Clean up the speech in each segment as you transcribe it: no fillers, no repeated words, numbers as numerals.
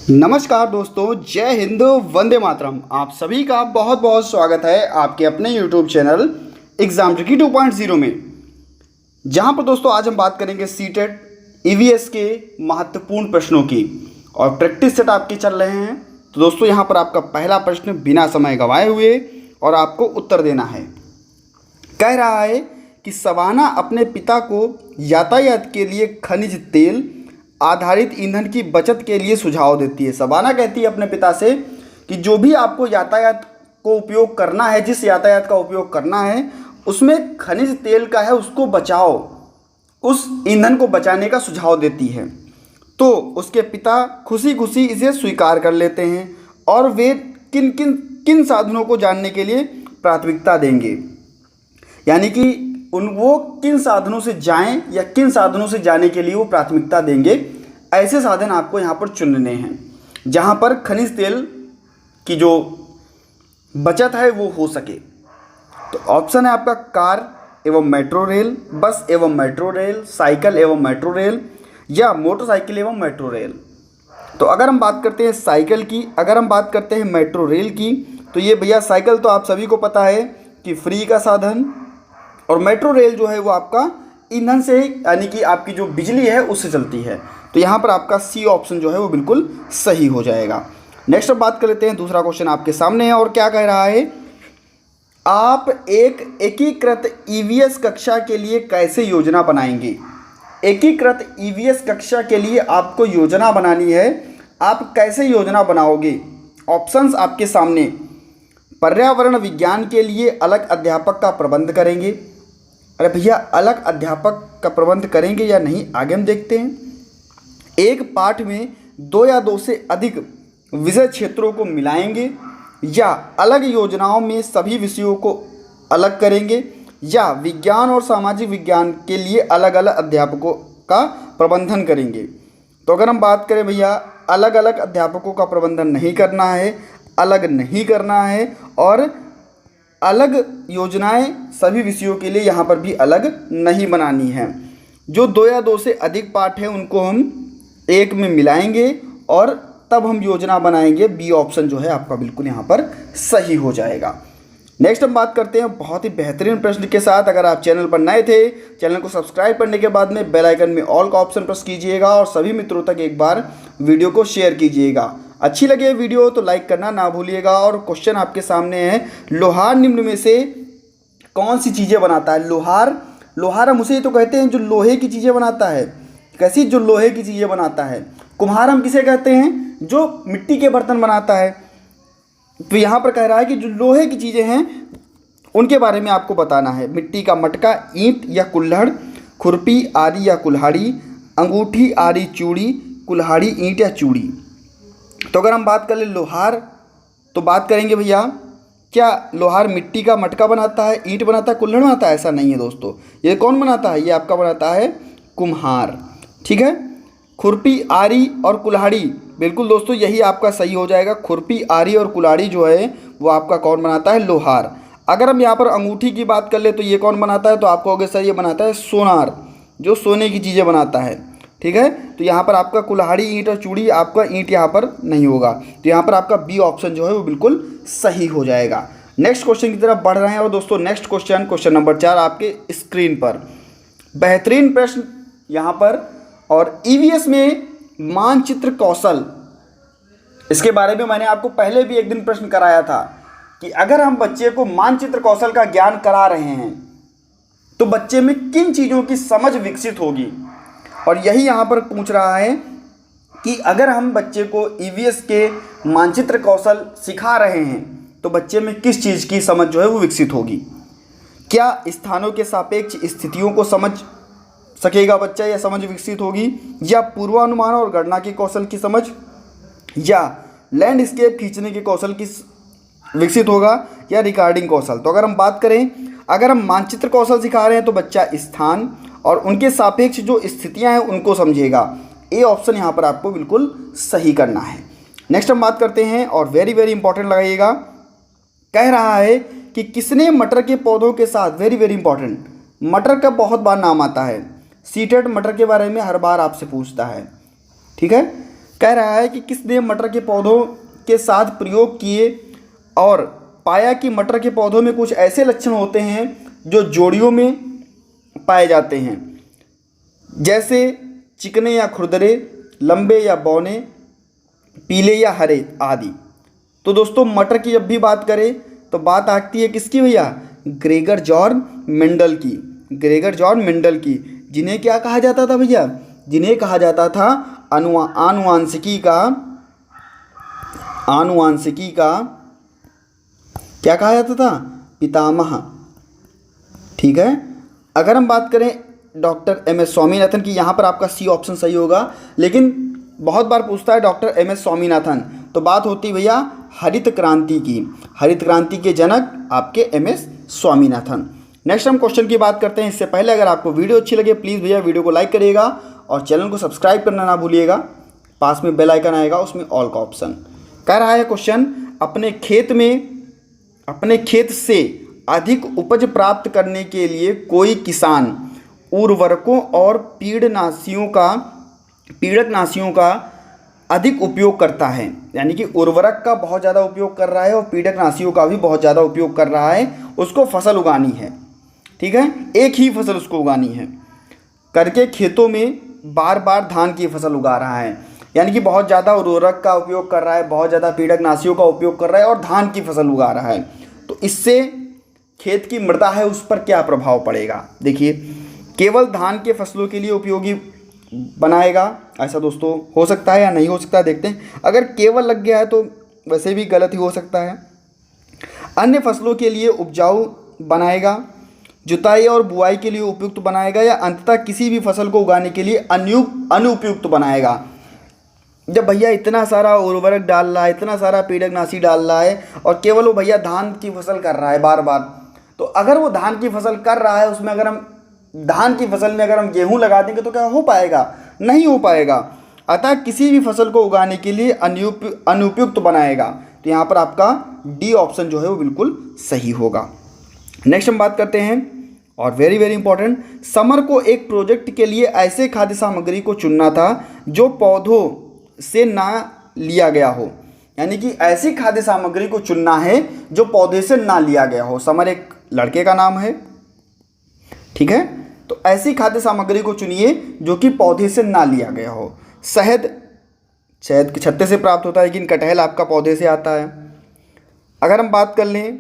नमस्कार दोस्तों, जय हिंद, वंदे मातरम। आप सभी का बहुत बहुत स्वागत है आपके अपने यूट्यूब चैनल एग्जाम ट्रिकी 2.0 में, जहां पर दोस्तों आज हम बात करेंगे सीटेट ईवीएस के महत्वपूर्ण प्रश्नों की। और प्रैक्टिस सेट आपके चल रहे हैं। तो दोस्तों यहां पर आपका पहला प्रश्न बिना समय गंवाए हुए और आपको उत्तर देना है। कह रहा है कि सवाना अपने पिता को यातायात के लिए खनिज तेल आधारित ईंधन की बचत के लिए सुझाव देती है। सवाना कहती है अपने पिता से कि जो भी आपको यातायात को उपयोग करना है, जिस यातायात का उपयोग करना है उसमें खनिज तेल का है, उसको बचाओ, उस ईंधन को बचाने का सुझाव देती है। तो उसके पिता खुशी खुशी इसे स्वीकार कर लेते हैं और वे किन किन किन साधनों को जानने के लिए प्राथमिकता देंगे, यानी कि वो किन साधनों से जाएं या किन साधनों से जाने के लिए वो प्राथमिकता देंगे। ऐसे साधन आपको यहाँ पर चुनने हैं जहाँ पर खनिज तेल की जो बचत है वो हो सके। तो ऑप्शन है आपका कार एवं मेट्रो रेल, बस एवं मेट्रो रेल, साइकिल एवं मेट्रो रेल या मोटरसाइकिल एवं मेट्रो रेल। तो अगर हम बात करते हैं साइकिल की, अगर हम बात करते हैं मेट्रो रेल की, तो ये भैया साइकिल तो आप सभी को पता है कि फ्री का साधन, और मेट्रो रेल जो है वो आपका ईंधन से, यानी कि आपकी जो बिजली है उससे चलती है। तो यहाँ पर आपका सी ऑप्शन जो है वो बिल्कुल सही हो जाएगा। नेक्स्ट अब बात कर लेते हैं, दूसरा क्वेश्चन आपके सामने है और क्या कह रहा है, आप एक एकीकृत ईवीएस कक्षा के लिए कैसे योजना बनाएंगे। एकीकृत ईवीएस कक्षा के लिए आपको योजना बनानी है, आप कैसे योजना बनाओगे। ऑप्शंस आपके सामने, पर्यावरण विज्ञान के लिए अलग अध्यापक का प्रबंध करेंगे। अरे भैया अलग अध्यापक का प्रबंध करेंगे या नहीं, आगे हम देखते हैं। एक पाठ में 2 या 2 से अधिक विषय क्षेत्रों को मिलाएंगे, या अलग योजनाओं में सभी विषयों को अलग करेंगे, या विज्ञान और सामाजिक विज्ञान के लिए अलग अलग अध्यापकों का प्रबंधन करेंगे। तो अगर हम बात करें भैया, अलग अलग अध्यापकों का प्रबंधन नहीं करना है, अलग नहीं करना है, और अलग योजनाएं सभी विषयों के लिए यहाँ पर भी अलग नहीं बनानी है। जो 2 या 2 से अधिक पाठ हैं उनको हम एक में मिलाएंगे और तब हम योजना बनाएंगे। बी ऑप्शन जो है आपका बिल्कुल यहाँ पर सही हो जाएगा। नेक्स्ट हम बात करते हैं बहुत ही बेहतरीन प्रश्न के साथ। अगर आप चैनल पर नए थे, चैनल को सब्सक्राइब करने के बाद में बेल आइकन में ऑल का ऑप्शन प्रेस कीजिएगा और सभी मित्रों तक एक बार वीडियो को शेयर कीजिएगा। अच्छी लगे वीडियो तो लाइक करना ना भूलिएगा। और क्वेश्चन आपके सामने है, लोहार निम्न में से कौन सी चीज़ें बनाता है। लोहार हम उसे तो कहते हैं जो लोहे की चीज़ें बनाता है। कैसी, जो लोहे की चीज़ें बनाता है। कुम्हार हम किसे कहते हैं, जो मिट्टी के बर्तन बनाता है। तो यहाँ पर कह रहा है कि जो लोहे की चीज़ें हैं उनके बारे में आपको बताना है। मिट्टी का मटका, ईंट या कुल्हड़, खुरपी, आरी या कुल्हाड़ी, अंगूठी, आरी, चूड़ी, कुल्हाड़ी, ईंट या चूड़ी। तो अगर हम बात कर ले लोहार, तो बात करेंगे भैया, क्या लोहार मिट्टी का मटका बनाता है, ईंट बनाता है, कुल्हड़ बनाता है? ऐसा नहीं है दोस्तों। ये कौन बनाता है, ये आपका बनाता है कुम्हार। ठीक है। खुरपी, आरी और कुल्हाड़ी, बिल्कुल दोस्तों यही आपका सही हो जाएगा। खुरपी, आरी और कुल्हाड़ी जो है वो आपका कौन बनाता है, लोहार। अगर हम यहाँ पर अंगूठी की बात कर ले तो ये कौन बनाता है, तो आपको होगा सर ये बनाता है सोनार, जो सोने की चीज़ें बनाता है। ठीक है। तो यहाँ पर आपका कुल्हाड़ी, ईंट और चूड़ी, आपका ईंट यहाँ पर नहीं होगा। तो यहाँ पर आपका बी ऑप्शन जो है वो बिल्कुल सही हो जाएगा। नेक्स्ट क्वेश्चन की तरफ बढ़ रहे हैं और दोस्तों नेक्स्ट क्वेश्चन नंबर 4 आपके स्क्रीन पर। बेहतरीन प्रश्न यहाँ पर, और ईवीएस में मानचित्र कौशल, इसके बारे में मैंने आपको पहले भी एक दिन प्रश्न कराया था कि अगर हम बच्चे को मानचित्र कौशल का ज्ञान करा रहे हैं तो बच्चे में किन चीज़ों की समझ विकसित होगी। और यही यहाँ पर पूछ रहा है कि अगर हम बच्चे को ईवीएस के मानचित्र कौशल सिखा रहे हैं तो बच्चे में किस चीज़ की समझ जो है वो विकसित होगी। क्या स्थानों के सापेक्ष स्थितियों को समझ सकेगा बच्चा, या समझ विकसित होगी, या पूर्वानुमान और गणना के कौशल की समझ, या लैंडस्केप खींचने के कौशल की विकसित होगा, या रिकॉर्डिंग कौशल। तो अगर हम बात करें, अगर हम मानचित्र कौशल सिखा रहे हैं तो बच्चा स्थान और उनके सापेक्ष जो स्थितियां हैं उनको समझेगा। ए ऑप्शन यहाँ पर आपको बिल्कुल सही करना है। नेक्स्ट हम बात करते हैं और वेरी वेरी इंपॉर्टेंट लगाइएगा। कह रहा है कि किसने मटर के पौधों के साथ, वेरी वेरी इंपॉर्टेंट, मटर का बहुत बार नाम आता है, सीटेट मटर के बारे में हर बार आपसे पूछता है। ठीक है। कह रहा है कि किसने मटर के पौधों के साथ प्रयोग किए और पाया कि मटर के पौधों में कुछ ऐसे लक्षण होते हैं जो जोड़ियों में पाए जाते हैं, जैसे चिकने या खुरदरे, लंबे या बौने, पीले या हरे आदि। तो दोस्तों मटर की जब भी बात करें तो बात आती है किसकी भैया? ग्रेगर जॉर्ज मेंडल की। ग्रेगर जॉर्ज मेंडल की, जिन्हें क्या कहा जाता था भैया? जिन्हें कहा जाता था आनुवांशिकी का क्या कहा जाता था? पितामह। ठीक है। अगर हम बात करें डॉक्टर एम एस स्वामीनाथन की, यहाँ पर आपका सी ऑप्शन सही होगा, लेकिन बहुत बार पूछता है डॉक्टर एम एस स्वामीनाथन, तो बात होती भैया हरित क्रांति की। हरित क्रांति के जनक आपके एम एस स्वामीनाथन। नेक्स्ट हम क्वेश्चन की बात करते हैं। इससे पहले अगर आपको वीडियो अच्छी लगे प्लीज़ भैया वीडियो को लाइक करिएगा और चैनल को सब्सक्राइब करना ना भूलिएगा। पास में बेल आइकन आएगा, उसमें ऑल का ऑप्शन। कह रहा है क्वेश्चन, अपने खेत से अधिक उपज प्राप्त करने के लिए कोई किसान उर्वरकों और पीड़कनाशियों का अधिक उपयोग करता है। यानी कि उर्वरक का बहुत ज़्यादा उपयोग कर रहा है और पीड़कनाशियों का भी बहुत ज़्यादा उपयोग कर रहा है। उसको फसल उगानी है, ठीक है, एक ही फसल उसको उगानी है करके खेतों में बार बार धान की फसल उगा रहा है। यानी कि बहुत ज़्यादा उर्वरक का उपयोग कर रहा है, बहुत ज़्यादा पीड़कनाशियों का उपयोग कर रहा है और धान की फसल उगा रहा है। तो इससे खेत की मृदा है उस पर क्या प्रभाव पड़ेगा? देखिए, केवल धान के फसलों के लिए उपयोगी बनाएगा, ऐसा दोस्तों हो सकता है या नहीं हो सकता है, देखते हैं। अगर केवल लग गया है तो वैसे भी गलत ही हो सकता है। अन्य फसलों के लिए उपजाऊ बनाएगा, जुताई और बुआई के लिए उपयुक्त बनाएगा, या अंततः किसी भी फसल को उगाने के लिए अनुपयुक्त बनाएगा। जब भैया इतना सारा उर्वरक डाल रहा है, इतना सारा पीड़कनाशी डाल रहा है और केवल वो भैया धान की फसल कर रहा है बार बार, तो अगर वो धान की फसल कर रहा है उसमें अगर हम धान की फसल में अगर हम गेहूं लगा देंगे तो क्या हो पाएगा? नहीं हो पाएगा। अतः किसी भी फसल को उगाने के लिए अनुपयुक्त बनाएगा। तो यहाँ पर आपका डी ऑप्शन जो है वो बिल्कुल सही होगा। नेक्स्ट हम बात करते हैं, और वेरी वेरी इंपॉर्टेंट, समर को एक प्रोजेक्ट के लिए ऐसे खाद्य सामग्री को चुनना था जो पौधों से ना लिया गया हो। यानी कि ऐसी खाद्य सामग्री को चुनना है जो पौधे से ना लिया गया हो। समर एक लड़के का नाम है, ठीक है, तो ऐसी खाद्य सामग्री को चुनिए जो कि पौधे से ना लिया गया हो। शहद के छत्ते से प्राप्त होता है, लेकिन कटहल आपका पौधे से आता है। अगर हम बात कर लें,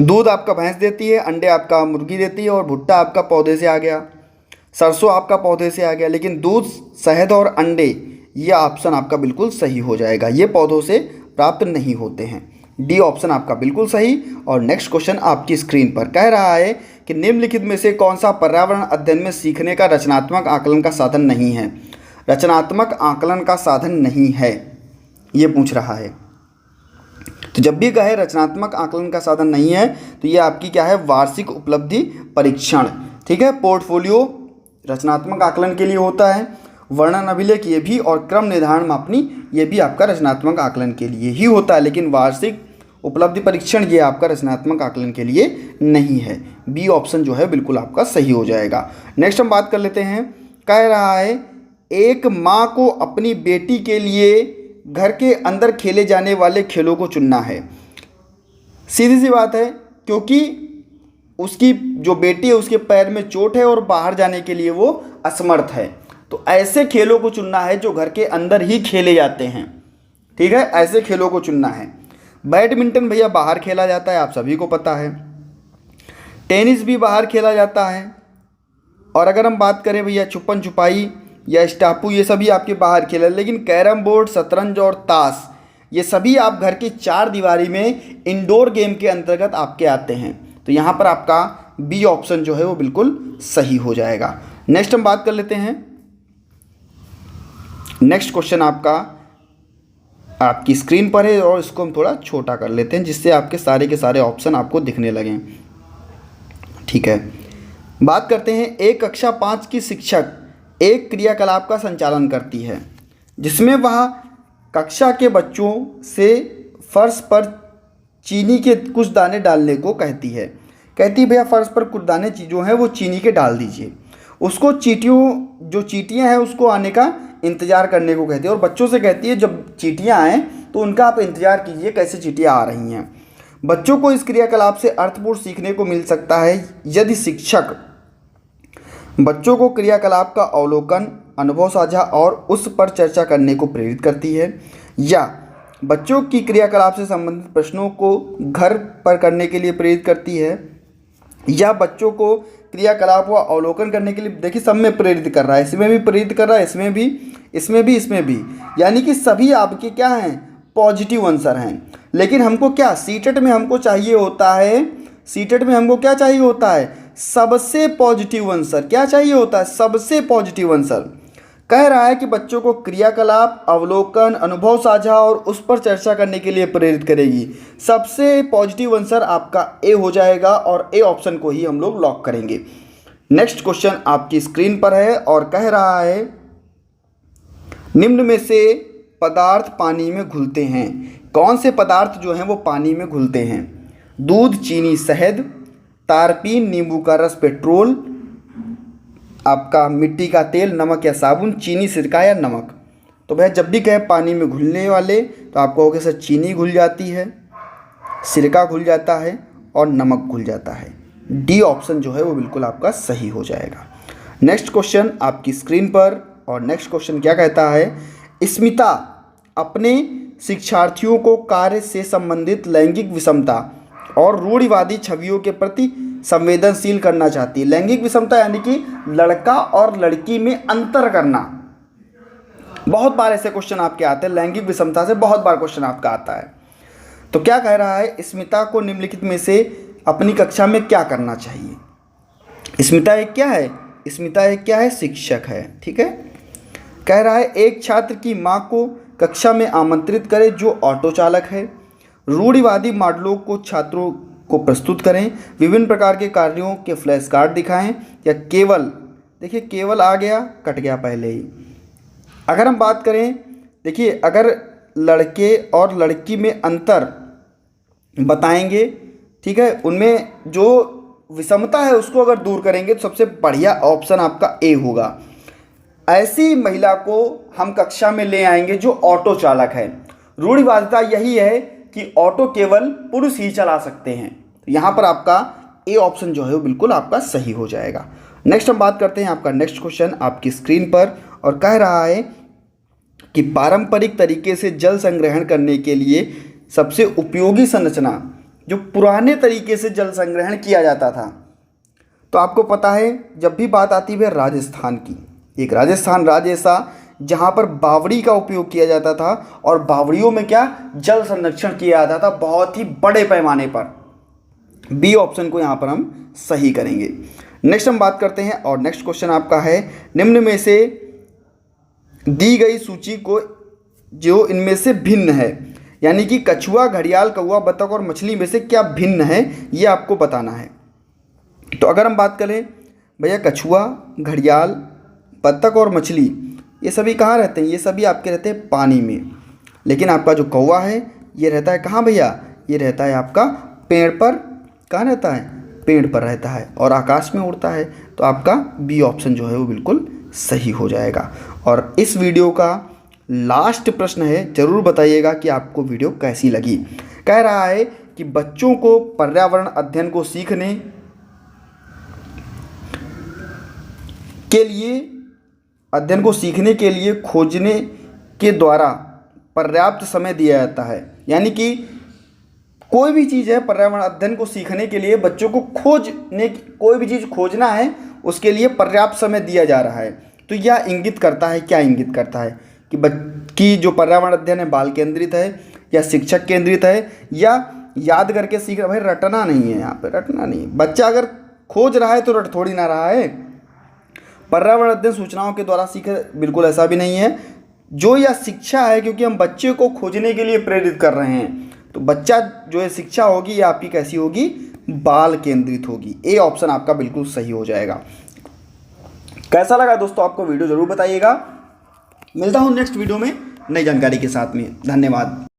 दूध आपका भैंस देती है, अंडे आपका मुर्गी देती है और भुट्टा आपका पौधे से आ गया, सरसों आपका पौधे से आ गया, लेकिन दूध, शहद और अंडे ये ऑप्शन आपका बिल्कुल सही हो जाएगा। ये पौधों से प्राप्त नहीं होते हैं। डी ऑप्शन आपका बिल्कुल सही। और नेक्स्ट क्वेश्चन आपकी स्क्रीन पर कह रहा है कि निम्नलिखित में से कौन सा पर्यावरण अध्ययन में सीखने का रचनात्मक आकलन का साधन नहीं है? रचनात्मक आकलन का साधन नहीं है, ये पूछ रहा है। तो जब भी कहे रचनात्मक आकलन का साधन नहीं है तो ये आपकी क्या है? वार्षिक उपलब्धि परीक्षण, ठीक है। पोर्टफोलियो रचनात्मक आकलन के लिए होता है। वर्णन अभिलेख ये भी, और क्रम निर्धारण मापनी ये भी आपका रचनात्मक आकलन के लिए ही होता है। लेकिन वार्षिक उपलब्धि परीक्षण ये आपका रचनात्मक आकलन के लिए नहीं है। बी ऑप्शन जो है बिल्कुल आपका सही हो जाएगा। नेक्स्ट हम बात कर लेते हैं। कह रहा है एक माँ को अपनी बेटी के लिए घर के अंदर खेले जाने वाले खेलों को चुनना है। सीधी सी बात है, क्योंकि उसकी जो बेटी है उसके पैर में चोट है और बाहर जाने के लिए वो असमर्थ है। तो ऐसे खेलों को चुनना है जो घर के अंदर ही खेले जाते हैं, ठीक है, ऐसे खेलों को चुनना है। बैडमिंटन भैया बाहर खेला जाता है, आप सभी को पता है। टेनिस भी बाहर खेला जाता है। और अगर हम बात करें भैया छुपन छुपाई या स्टापू, ये सभी आपके बाहर खेला। लेकिन कैरम बोर्ड, शतरंज और ताश ये सभी आप घर की चार दीवारी में इंडोर गेम के अंतर्गत आपके आते हैं। तो यहाँ पर आपका बी ऑप्शन जो है वो बिल्कुल सही हो जाएगा। नेक्स्ट हम बात कर लेते हैं। नेक्स्ट क्वेश्चन आपकी स्क्रीन पर है और इसको हम थोड़ा छोटा कर लेते हैं जिससे आपके सारे के सारे ऑप्शन आपको दिखने लगें, ठीक है। बात करते हैं, एक कक्षा 5 की शिक्षक एक क्रियाकलाप का संचालन करती है जिसमें वह कक्षा के बच्चों से फर्श पर चीनी के कुछ दाने डालने को कहती है। भैया फर्श पर कुछ दाने जो हैं वो चीनी के डाल दीजिए। उसको चीटियाँ हैं उसको आने का इंतज़ार करने को कहती है और बच्चों से कहती है जब चींटियाँ आएँ तो उनका आप इंतज़ार कीजिए कैसे चींटियाँ आ रही हैं। बच्चों को इस क्रियाकलाप से अर्थपूर्ण सीखने को मिल सकता है यदि शिक्षक बच्चों को क्रियाकलाप का अवलोकन, अनुभव साझा और उस पर चर्चा करने को प्रेरित करती है, या बच्चों की क्रियाकलाप से संबंधित प्रश्नों को घर पर करने के लिए प्रेरित करती है, या बच्चों को क्रियाकलाप व अवलोकन करने के लिए, देखिए सब में प्रेरित कर रहा है, इसमें भी प्रेरित कर रहा है, इसमें भी, इसमें भी, इसमें भी, यानी कि सभी आपके क्या हैं, पॉजिटिव आंसर हैं। लेकिन हमको क्या सीटेट में हमको चाहिए होता है, सीटेट में हमको क्या चाहिए होता है, सबसे पॉजिटिव आंसर। क्या चाहिए होता है, सबसे पॉजिटिव आंसर। कह रहा है कि बच्चों को क्रियाकलाप, अवलोकन, अनुभव साझा और उस पर चर्चा करने के लिए प्रेरित करेगी। सबसे पॉजिटिव आंसर आपका ए हो जाएगा और ए ऑप्शन को ही हम लोग लॉक करेंगे। नेक्स्ट क्वेश्चन आपकी स्क्रीन पर है और कह रहा है निम्न में से पदार्थ पानी में घुलते हैं। कौन से पदार्थ जो हैं वो पानी में घुलते हैं? दूध, चीनी, शहद, तारपीन, नींबू का रस, पेट्रोल, आपका मिट्टी का तेल, नमक या साबुन, चीनी, सिरका या नमक। तो भैया जब भी कहे पानी में घुलने वाले तो आप कहोगे सर चीनी घुल जाती है, सिरका घुल जाता है और नमक घुल जाता है। डी ऑप्शन जो है वो बिल्कुल आपका सही हो जाएगा। नेक्स्ट क्वेश्चन आपकी स्क्रीन पर और नेक्स्ट क्वेश्चन क्या कहता है, स्मिता अपने शिक्षार्थियों को कार्य से संबंधित लैंगिक विषमता और रूढ़िवादी छवियों के प्रति संवेदनशील करना चाहती है। लैंगिक विषमता यानी कि लड़का और लड़की में अंतर करना। बहुत बार ऐसे क्वेश्चन आपके आते हैं, लैंगिक विषमता से बहुत बार क्वेश्चन आपका आता है। तो क्या कह रहा है, स्मिता को निम्नलिखित में से अपनी कक्षा में क्या करना चाहिए? स्मिता एक क्या है, स्मिता एक क्या है, शिक्षक है, ठीक है। कह रहा है एक छात्र की मां को कक्षा में आमंत्रित करें जो ऑटो चालक है, रूढ़िवादी मॉडलों को छात्रों को प्रस्तुत करें, विभिन्न प्रकार के कार्यों के फ्लैश कार्ड दिखाएं, या केवल, देखिए केवल आ गया कट गया पहले ही। अगर हम बात करें, देखिए अगर लड़के और लड़की में अंतर बताएंगे, ठीक है, उनमें जो विषमता है उसको अगर दूर करेंगे तो सबसे बढ़िया ऑप्शन आपका ए होगा। ऐसी महिला को हम कक्षा में ले आएंगे जो ऑटो चालक है। रूढ़िवादिता यही है कि ऑटो केवल पुरुष ही चला सकते हैं। यहाँ पर आपका ए ऑप्शन जो है वो बिल्कुल आपका सही हो जाएगा। नेक्स्ट हम बात करते हैं आपका नेक्स्ट क्वेश्चन आपकी स्क्रीन पर और कह रहा है कि पारंपरिक तरीके से जल संग्रहण करने के लिए सबसे उपयोगी संरचना, जो पुराने तरीके से जल संग्रहण किया जाता था, तो आपको पता है जब भी बात आती है राजस्थान की, एक राजस्थान राज्य ऐसा जहाँ पर बावड़ी का उपयोग किया जाता था और बावड़ियों में क्या जल संरक्षण किया जाता था बहुत ही बड़े पैमाने पर। बी ऑप्शन को यहाँ पर हम सही करेंगे। नेक्स्ट हम बात करते हैं और नेक्स्ट क्वेश्चन आपका है निम्न में से दी गई सूची को जो इनमें से भिन्न है, यानी कि कछुआ, घड़ियाल, कौवा, बतख और मछली में से क्या भिन्न है ये आपको बताना है। तो अगर हम बात करें भैया कछुआ, घड़ियाल, बतख और मछली ये सभी कहाँ रहते हैं? ये सभी आपके रहते हैं पानी में। लेकिन आपका जो कौवा है ये रहता है कहाँ भैया? ये रहता है आपका पेड़ पर। कहाँ रहता है? पेड़ पर रहता है और आकाश में उड़ता है। तो आपका बी ऑप्शन जो है वो बिल्कुल सही हो जाएगा। और इस वीडियो का लास्ट प्रश्न है, ज़रूर बताइएगा कि आपको वीडियो कैसी लगी। कह रहा है कि बच्चों को पर्यावरण अध्ययन को सीखने के लिए खोजने के द्वारा पर्याप्त समय दिया जाता है। यानी कि कोई भी चीज़ है पर्यावरण अध्ययन को सीखने के लिए बच्चों को कोई भी चीज़ खोजना है उसके लिए पर्याप्त समय दिया जा रहा है। तो यह इंगित करता है, क्या इंगित करता है कि जो पर्यावरण अध्ययन है बाल केंद्रित है या शिक्षक केंद्रित है या याद करके सीख रहा। भाई रटना नहीं है, यहाँ पे रटना नहीं। बच्चा अगर खोज रहा है तो रट थोड़ी ना रहा है। पर्यावरण अध्ययन सूचनाओं के द्वारा सीखे, बिल्कुल ऐसा भी नहीं है। जो यह शिक्षा है क्योंकि हम बच्चे को खोजने के लिए प्रेरित कर रहे हैं, तो बच्चा जो है शिक्षा होगी ये आपकी कैसी होगी? बाल केंद्रित होगी। ए ऑप्शन आपका बिल्कुल सही हो जाएगा। कैसा लगा दोस्तों आपको वीडियो ज़रूर बताइएगा। मिलता हूँ नेक्स्ट वीडियो में नई जानकारी के साथ में। धन्यवाद।